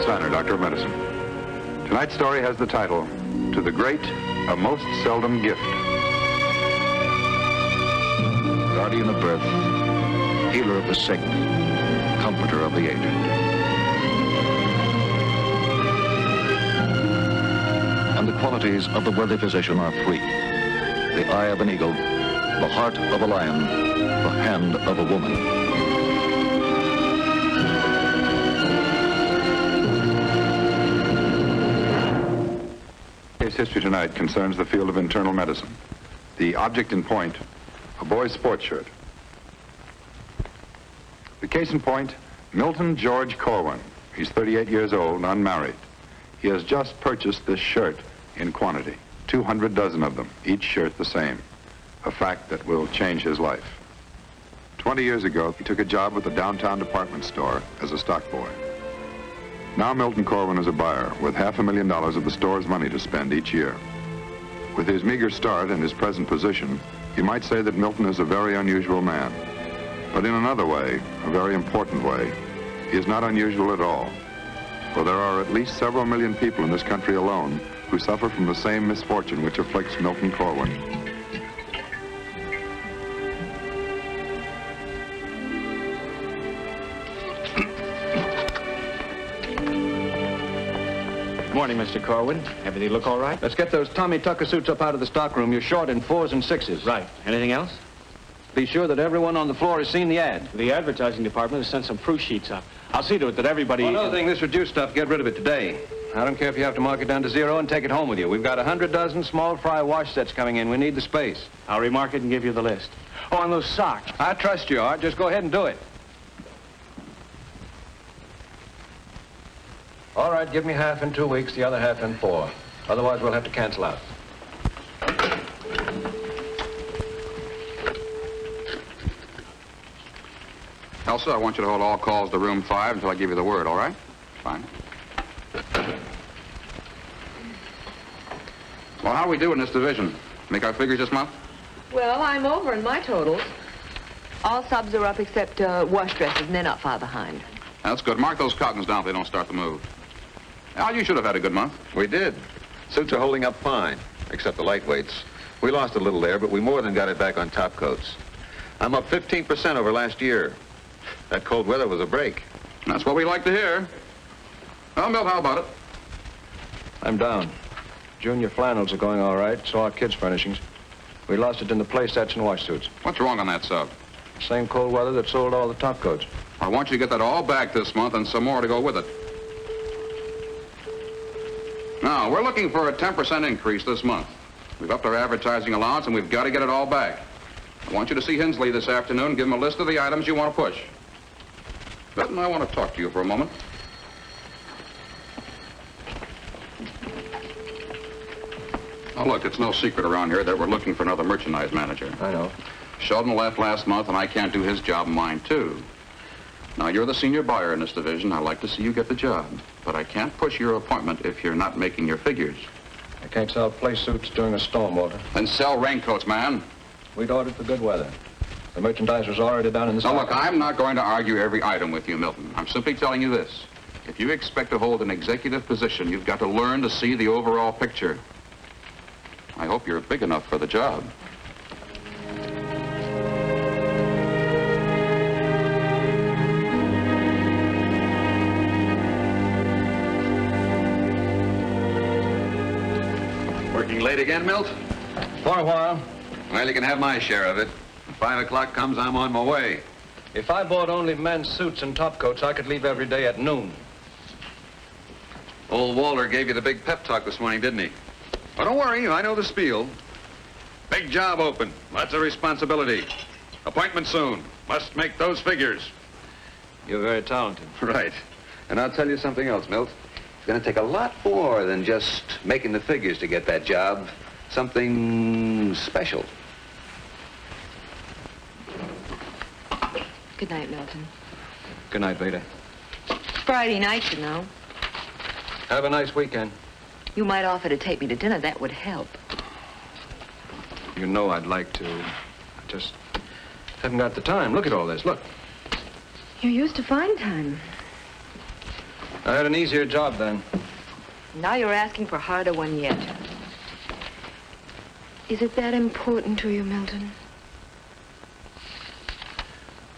Steiner, Doctor of Medicine. Tonight's story has the title, To the Great, A Most Seldom Gift. Guardian of birth, healer of the sick, comforter of the aged. And the qualities of the worthy physician are three: the eye of an eagle, the heart of a lion, the hand of a woman. Case history tonight concerns the field of internal medicine. The object in point, a boy's sports shirt. The case in point, Milton George Corwin. He's 38 years old and unmarried. He has just purchased this shirt in quantity, 200 dozen of them, each shirt the same, a fact that will change his life. 20 years ago, he took a job at the downtown department store as a stock boy. Now Milton Corwin is a buyer with $500,000 of the store's money to spend each year. With his meager start and his present position, you might say that Milton is a very unusual man. But in another way, a very important way, he is not unusual at all. For there are at least several million people in this country alone who suffer from the same misfortune which afflicts Milton Corwin. Good morning, Mr. Corwin. Everything look all right? Let's get those Tommy Tucker suits up out of the stockroom. You're short in 4s and 6s. Right. Anything else? Be sure that everyone on the floor has seen the ad. The advertising department has sent some proof sheets up. I'll see to it that everybody... Well, another thing, this reduced stuff, get rid of it today. I don't care if you have to mark it down to 0 and take it home with you. We've got 100 dozen small fry wash sets coming in. We need the space. I'll remark it and give you the list. Oh, and those socks. I trust you, Art. Just go ahead and do it. All right, give me half in 2 weeks, the other half in 4. Otherwise, we'll have to cancel out. Elsa, I want you to hold all calls to room 5 until I give you the word, all right? Fine. Well, how do we do in this division? Make our figures this month? Well, I'm over in my totals. All subs are up except wash dresses, and they're not far behind. That's good. Mark those cottons down if they don't start to move. Al, you should have had a good month. We did. Suits are holding up fine, except the lightweights. We lost a little there, but we more than got it back on top coats. I'm up 15% over last year. That cold weather was a break. That's what we like to hear. Well, Milt, how about it? I'm down. Junior flannels are going all right, so are kids' furnishings. We lost it in the play sets and wash suits. What's wrong on that sub? Same cold weather that sold all the top coats. I want you to get that all back this month and some more to go with it. Now, we're looking for a 10% increase this month. We've upped our advertising allowance, and we've got to get it all back. I want you to see Hensley this afternoon and give him a list of the items you want to push. Milton, I want to talk to you for a moment. Now, look, it's no secret around here that we're looking for another merchandise manager. I know. Sheldon left last month, and I can't do his job and mine, too. Now, you're the senior buyer in this division. I'd like to see you get the job. But I can't push your appointment if you're not making your figures. I can't sell play suits during a storm, Walter. Then sell raincoats, man. We'd ordered for good weather. The merchandiser's already down in the Now, stock. look, I'm not going to argue every item with you, Milton. I'm simply telling you this. If you expect to hold an executive position, you've got to learn to see the overall picture. I hope you're big enough for the job. Working late again, Milt? For a while. Well, you can have my share of it. When 5 o'clock comes, I'm on my way. If I bought only men's suits and top coats, I could leave every day at noon. Old Walter gave you the big pep talk this morning, didn't he? Oh, don't worry, I know the spiel. Big job open, lots of responsibility. Appointment soon, must make those figures. You're very talented. Right. And I'll tell you something else, Milt. It's going to take a lot more than just making the figures to get that job. Something special. Good night, Milton. Good night, Veda. Friday night, you know. Have a nice weekend. You might offer to take me to dinner. That would help. You know I'd like to. I just haven't got the time. Look at all this. Look. You used to find time. I had an easier job then. Now you're asking for a harder one yet. Is it that important to you, Milton?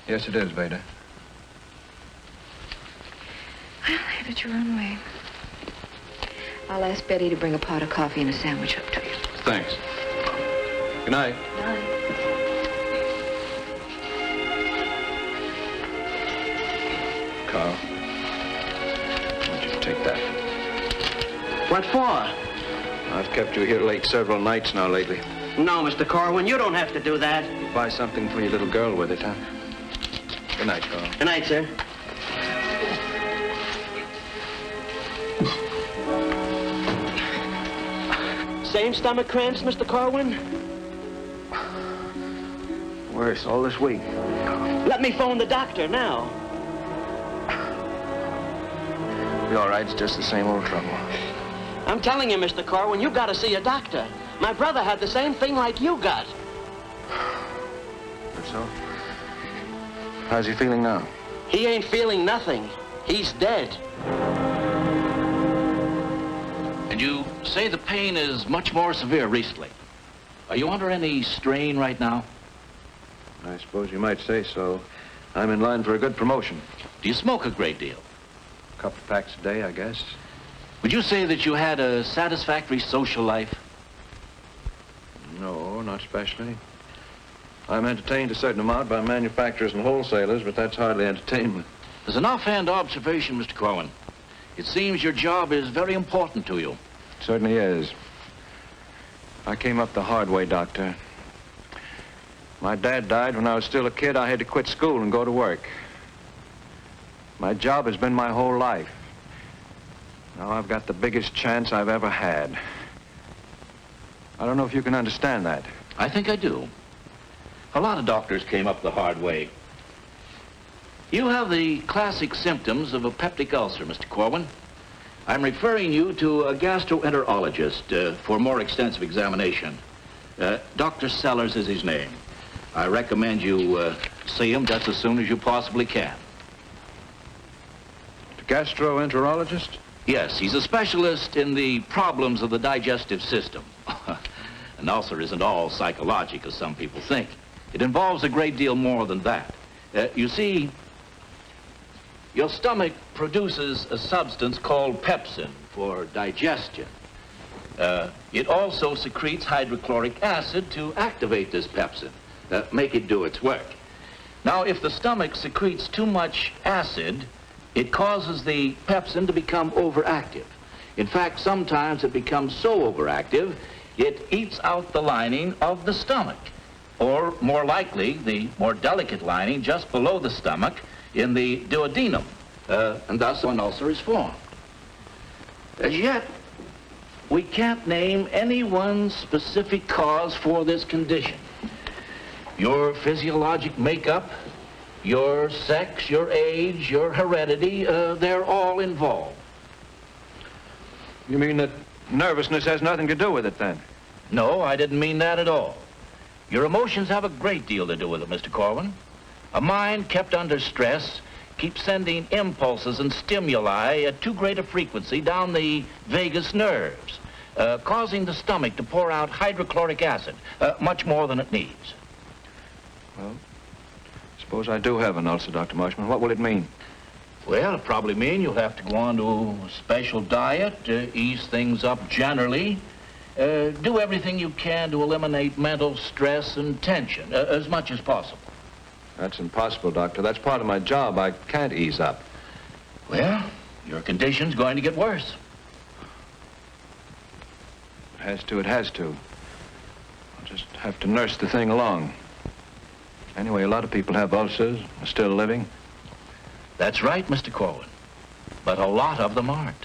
Yes, it is, Veda. Well, have it your own way. I'll ask Betty to bring a pot of coffee and a sandwich up to you. Thanks. Good night. Bye. Carl, why don't you take that? What for? I've kept you here late several nights now lately. No, Mr. Corwin, you don't have to do that. You buy something for your little girl with it, huh? Good night, Carl. Good night, sir. Same stomach cramps, Mr. Corwin? Worse, all this week. Let me phone the doctor now. Be all right, it's just the same old trouble. I'm telling you, Mr. Corwin, you got to see a doctor. My brother had the same thing like you got. That's so? How's he feeling now? He ain't feeling nothing. He's dead. And you say the pain is much more severe recently. Are you under any strain right now? I suppose you might say so. I'm in line for a good promotion. Do you smoke a great deal? A couple of packs a day, I guess. Would you say that you had a satisfactory social life? No, not especially. I'm entertained a certain amount by manufacturers and wholesalers, but that's hardly entertainment. As an offhand observation, Mr. Corwin, it seems your job is very important to you. It certainly is. I came up the hard way, Doctor. My dad died when I was still a kid. I had to quit school and go to work. My job has been my whole life. Now I've got the biggest chance I've ever had. I don't know if you can understand that. I think I do. A lot of doctors came up the hard way. You have the classic symptoms of a peptic ulcer, Mr. Corwin. I'm referring you to a gastroenterologist for more extensive examination. Dr. Sellers is his name. I recommend you see him just as soon as you possibly can. The gastroenterologist? Yes, he's a specialist in the problems of the digestive system. An ulcer isn't all psychological, as some people think. It involves a great deal more than that. You see, your stomach produces a substance called pepsin for digestion. It also secretes hydrochloric acid to activate this pepsin, make it do its work. Now, if the stomach secretes too much acid, it causes the pepsin to become overactive. In fact, sometimes it becomes so overactive, it eats out the lining of the stomach, or more likely, the more delicate lining just below the stomach in the duodenum, and thus an ulcer is formed. As yet, we can't name any one specific cause for this condition. Your physiologic makeup, your sex, your age, your heredity, they're all involved. You mean that nervousness has nothing to do with it, then? No, I didn't mean that at all. Your emotions have a great deal to do with it, Mr. Corwin. A mind kept under stress keeps sending impulses and stimuli at too great a frequency down the vagus nerves, causing the stomach to pour out hydrochloric acid, much more than it needs. Well, suppose I do have an ulcer, Dr. Marshman. What will it mean? Well, it'll probably mean you'll have to go on to a special diet, ease things up generally, do everything you can to eliminate mental stress and tension as much as possible. That's impossible, Doctor. That's part of my job. I can't ease up. Well, your condition's going to get worse. It has to, it has to. I'll just have to nurse the thing along. Anyway, a lot of people have ulcers, are still living. That's right, Mr. Corwin. But a lot of them aren't.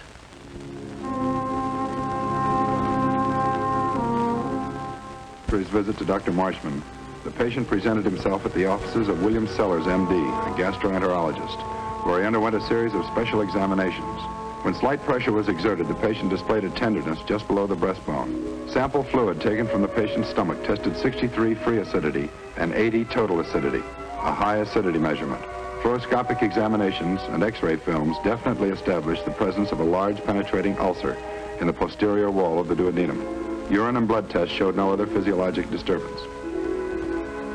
For his visit to Dr. Marshman, the patient presented himself at the offices of William Sellers, M.D., a gastroenterologist, where he underwent a series of special examinations. When slight pressure was exerted, the patient displayed a tenderness just below the breastbone. Sample fluid taken from the patient's stomach tested 63 free acidity and 80 total acidity, a high acidity measurement. Fluoroscopic examinations and X-ray films definitely established the presence of a large penetrating ulcer in the posterior wall of the duodenum. Urine and blood tests showed no other physiologic disturbance.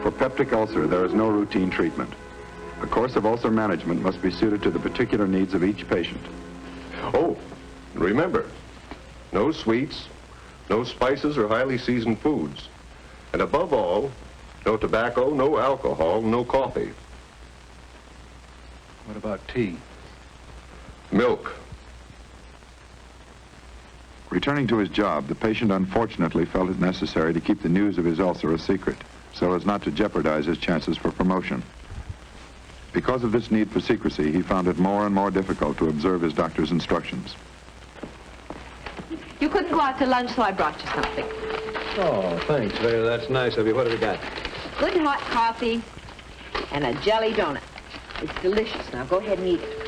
For peptic ulcer, there is no routine treatment. A course of ulcer management must be suited to the particular needs of each patient. Oh, remember, no sweets, no spices or highly seasoned foods. And above all, no tobacco, no alcohol, no coffee. What about tea? Milk. Returning to his job, the patient unfortunately felt it necessary to keep the news of his ulcer a secret, so as not to jeopardize his chances for promotion. Because of this need for secrecy, he found it more and more difficult to observe his doctor's instructions. You couldn't go out to lunch, so I brought you something. Oh, thanks, Vera. That's nice of you. What have you got? Good hot coffee and a jelly donut. It's delicious. Now go ahead and eat it.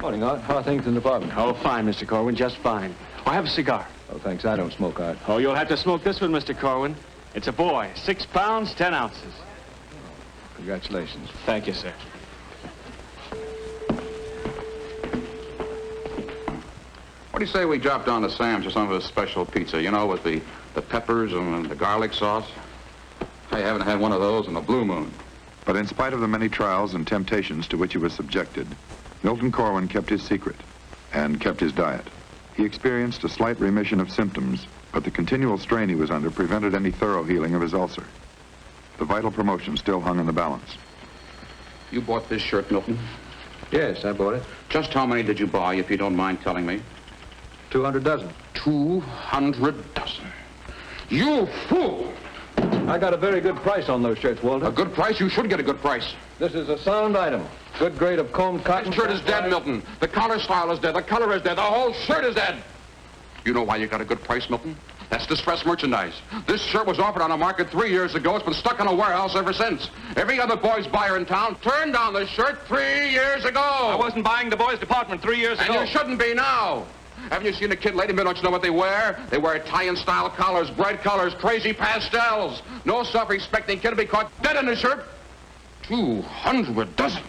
Morning, Art. How are things in the department? Oh, fine, Mr. Corwin, just fine. Oh, have a cigar. Oh, thanks. I don't smoke, Art. Oh, you'll have to smoke this one, Mr. Corwin. It's a boy, 6 pounds, 10 ounces. Congratulations. Thank you, sir. What do you say we drop down to Sam's for some of his special pizza, you know, with the peppers and the garlic sauce? I haven't had one of those in a blue moon. But in spite of the many trials and temptations to which he was subjected, Milton Corwin kept his secret and kept his diet. He experienced a slight remission of symptoms, but the continual strain he was under prevented any thorough healing of his ulcer. The vital promotion still hung in the balance. You bought this shirt, Milton? Yes, I bought it. Just how many did you buy, if you don't mind telling me? 200 dozen. 200 dozen. You fool! I got a very good price on those shirts, Walter. A good price? You should get a good price. This is a sound item. Good grade of combed cotton. This shirt is dead, Milton. The collar style is dead. The color is dead. The whole shirt is dead. You know why you got a good price, Milton? That's distressed merchandise. This shirt was offered on the market 3 years ago. It's been stuck in a warehouse ever since. Every other boys' buyer in town turned down this shirt 3 years ago. I wasn't buying the boys' department 3 years ago. And you shouldn't be now. Haven't you seen the kid lately? Don't you know what they wear? They wear Italian-style collars, bright colors, crazy pastels. No self-respecting kid will be caught dead in a shirt. 200 dozen.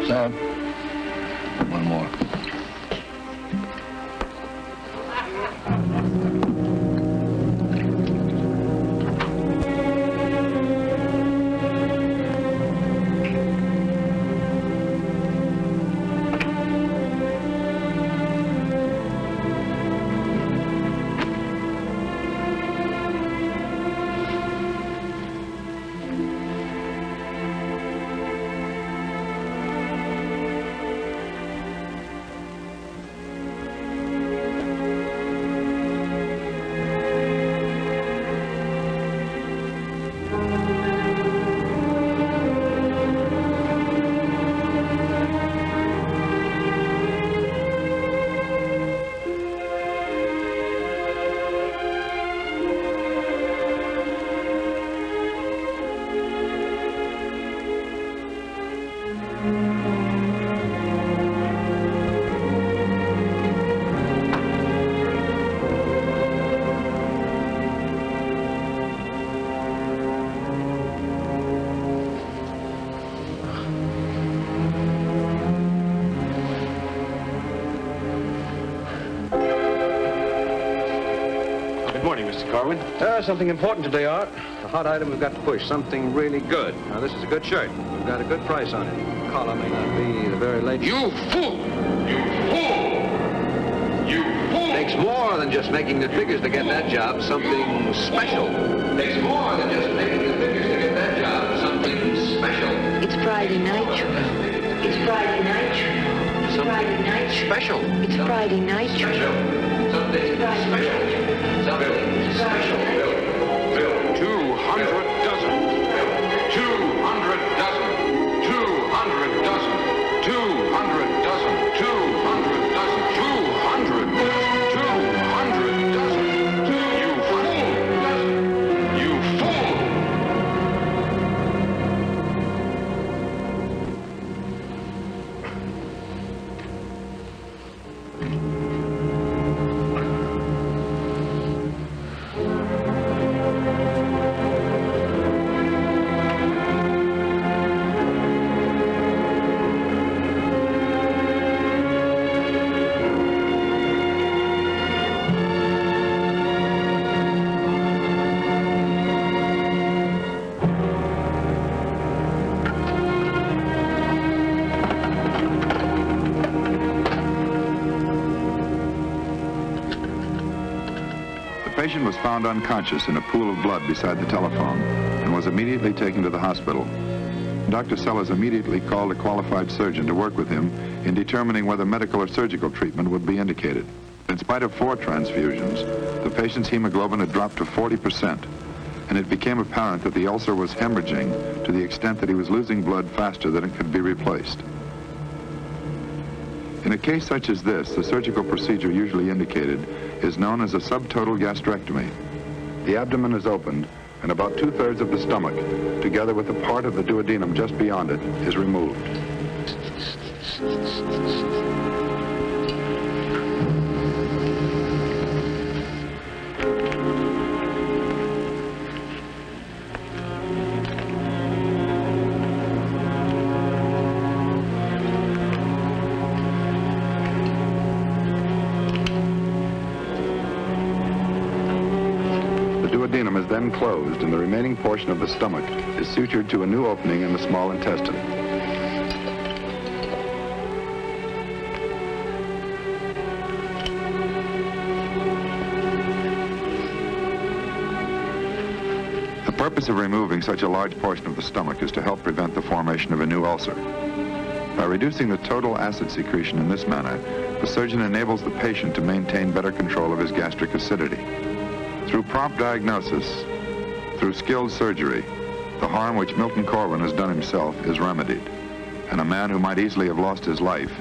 Sam, one more. Good morning, Mr. Corwin. Something important today, Art. The hot item we've got to push. Something really good. Now, this is a good shirt. We've got a good price on it. The collar may not be the very latest. You fool! You fool! You fool! Takes more than just making the figures to get that job something special. Takes more than just making the figures to get that job something special. It's Friday night, you know. It's Friday night, you know. It's Friday night, you know. Special. It's Friday night, you know. Something special. Something special. Bill, 200 dozen. 200 dozen. 200 dozen. 200 patient was found unconscious in a pool of blood beside the telephone and was immediately taken to the hospital. Dr. Sellers immediately called a qualified surgeon to work with him in determining whether medical or surgical treatment would be indicated. In spite of 4 transfusions, the patient's hemoglobin had dropped to 40%, and it became apparent that the ulcer was hemorrhaging to the extent that he was losing blood faster than it could be replaced. In a case such as this, the surgical procedure usually indicated is known as a subtotal gastrectomy. The abdomen is opened, and about 2/3 of the stomach, together with a part of the duodenum just beyond it, is removed. The duodenum is then closed, and the remaining portion of the stomach is sutured to a new opening in the small intestine. The purpose of removing such a large portion of the stomach is to help prevent the formation of a new ulcer. By reducing the total acid secretion in this manner, the surgeon enables the patient to maintain better control of his gastric acidity. Through prompt diagnosis, through skilled surgery, the harm which Milton Corwin has done himself is remedied, and a man who might easily have lost his life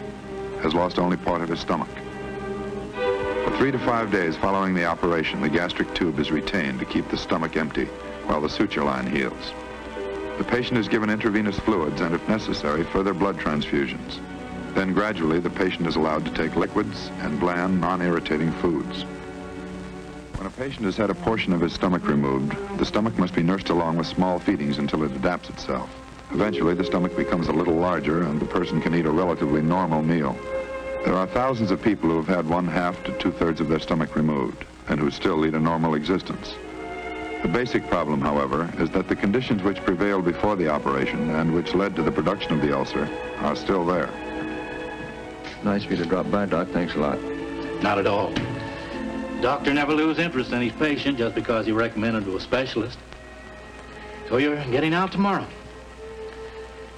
has lost only part of his stomach. For 3 to 5 days following the operation, the gastric tube is retained to keep the stomach empty while the suture line heals. The patient is given intravenous fluids and, if necessary, further blood transfusions. Then gradually the patient is allowed to take liquids and bland, non-irritating foods. When a patient has had a portion of his stomach removed, the stomach must be nursed along with small feedings until it adapts itself. Eventually, the stomach becomes a little larger and the person can eat a relatively normal meal. There are thousands of people who have had 1/2 to 2/3 of their stomach removed and who still lead a normal existence. The basic problem, however, is that the conditions which prevailed before the operation and which led to the production of the ulcer are still there. Nice of you to drop by, Doc. Thanks a lot. Not at all. Doctor never lose interest in his patient just because he recommended to a specialist. So you're getting out tomorrow.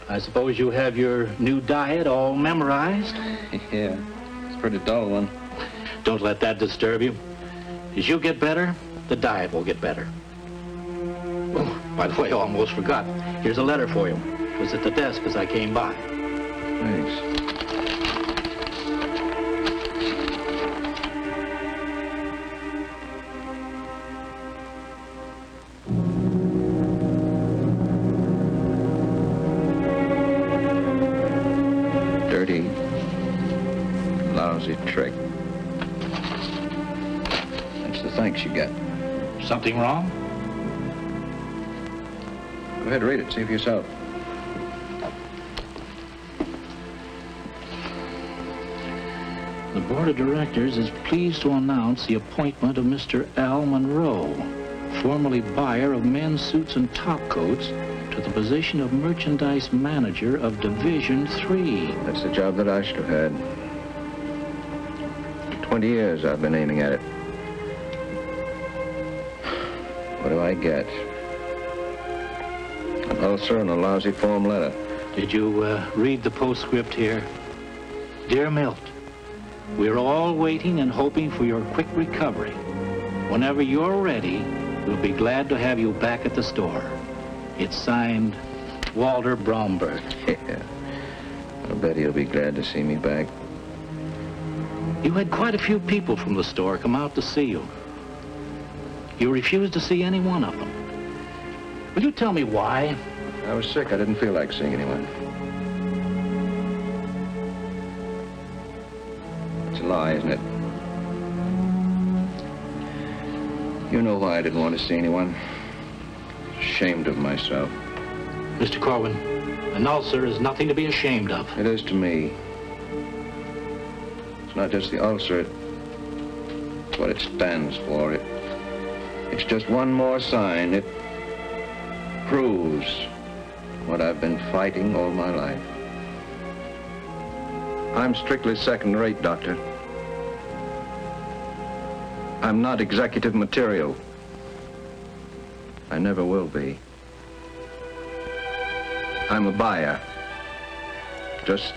I suppose you have your new diet all memorized? Yeah, it's a pretty dull one. Don't let that disturb you. As you get better, the diet will get better. Oh, by the way, I almost forgot. Here's a letter for you. It was at the desk as I came by. Thanks. Dirty, lousy trick. That's the thanks you get. Something wrong? Go ahead, read it. See for yourself. The board of directors is pleased to announce the appointment of Mr. Al Monroe, formerly buyer of men's suits and topcoats, to the position of merchandise manager of Division 3. That's the job that I should have had. For 20 years I've been aiming at it. What do I get? An ulcer and a lousy form letter. Did you read the postscript here? Dear Milt, we're all waiting and hoping for your quick recovery. Whenever you're ready, we'll be glad to have you back at the store. It's signed, Walter Bromberg. Yeah. I bet he'll be glad to see me back. You had quite a few people from the store come out to see you. You refused to see any one of them. Will you tell me why? I was sick. I didn't feel like seeing anyone. It's a lie, isn't it? You know why I didn't want to see anyone. Ashamed of myself. Mr. Corwin, an ulcer is nothing to be ashamed of. It is to me. It's not just the ulcer. It's what it stands for. It's just one more sign. It proves what I've been fighting all my life. I'm strictly second-rate, Doctor. I'm not executive material. I never will be. I'm a buyer. Just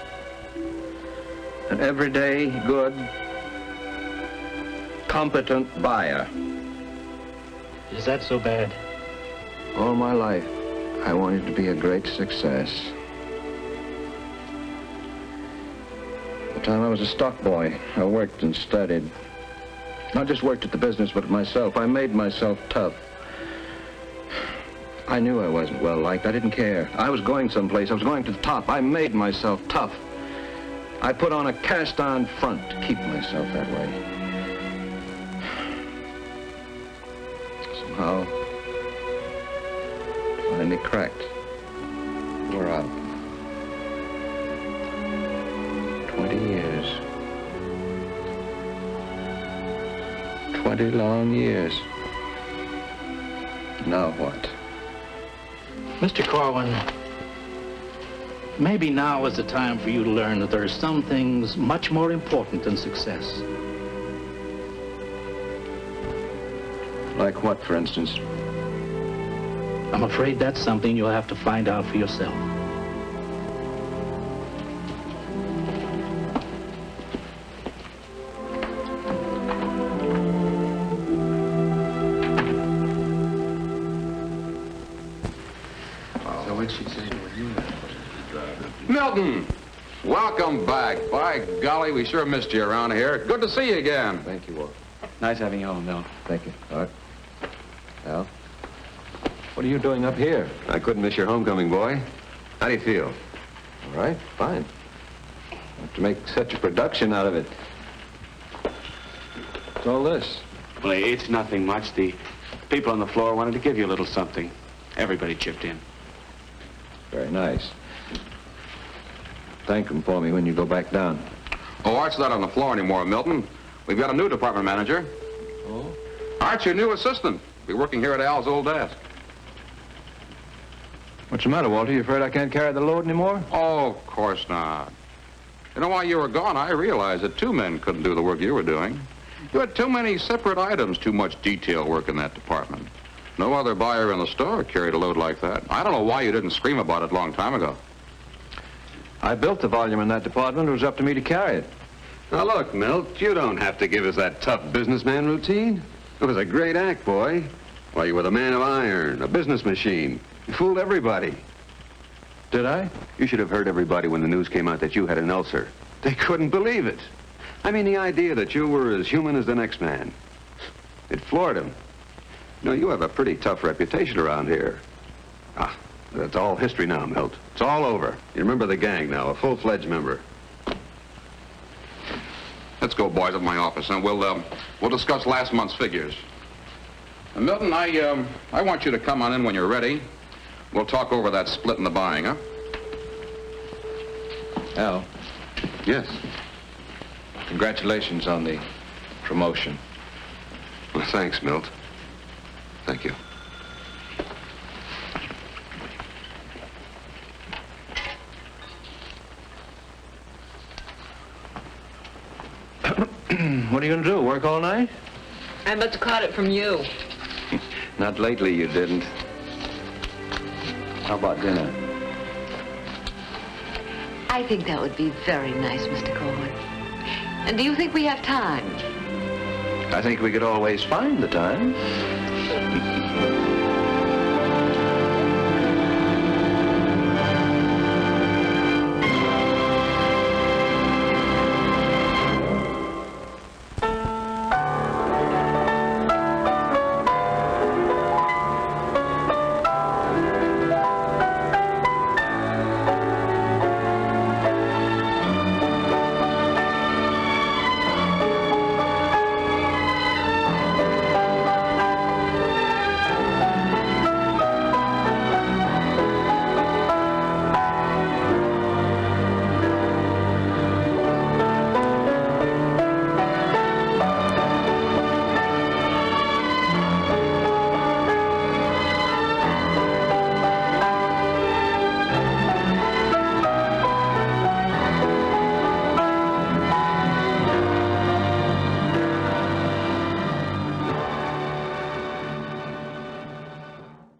an everyday, good, competent buyer. Is that so bad? All my life, I wanted to be a great success. The time I was a stock boy, I worked and studied. Not just worked at the business, but at myself. I made myself tough. I knew I wasn't well liked. I didn't care. I was going someplace. I was going to the top. I made myself tough. I put on a cast-on front to keep myself that way. Somehow, finally cracked. Wore out. 20 years. 20 long years. Now what? Mr. Corwin, maybe now is the time for you to learn that there are some things much more important than success. Like what, for instance? I'm afraid that's something you'll have to find out for yourself. Milton! Welcome back. By golly, we sure missed you around here. Good to see you again. Thank you, Walt. Nice having you home, Milt. Thank you. Art. Al? What are you doing up here? I couldn't miss your homecoming, boy. How do you feel? All right, fine. Have to make such a production out of it. What's all this? Well, it's nothing much. The people on the floor wanted to give you a little something. Everybody chipped in. Very nice. Thank them for me when you go back down. Oh, Art's not on the floor anymore, Milton. We've got a new department manager. Oh? Art's your new assistant. Be working here at Al's old desk. What's the matter, Walter? You afraid I can't carry the load anymore? Oh, of course not. You know, while you were gone, I realized that two men couldn't do the work you were doing. You had too many separate items, too much detail work in that department. No other buyer in the store carried a load like that. I don't know why you didn't scream about it a long time ago. I built the volume in that department. It was up to me to carry it. Now, look, Milt, you don't have to give us that tough businessman routine. It was a great act, boy. Why, you were the man of iron, a business machine. You fooled everybody. Did I? You should have heard everybody when the news came out that you had an ulcer. They couldn't believe it. I mean, the idea that you were as human as the next man. It floored them. You know, you have a pretty tough reputation around here. Ah, that's all history now, Milt. It's all over. You remember the gang now, a full-fledged member. Let's go, boys, at my office, and we'll discuss last month's figures. Milton, I want you to come on in when you're ready. We'll talk over that split in the buying, huh? Al, Yes. congratulations on the promotion. Well, thanks, Milt. Thank you. What are you going to do, work all night? I must have caught it from you. Not lately, you didn't. How about dinner? I think that would be very nice, Mr. Corwin. And do you think we have time? I think we could always find the time.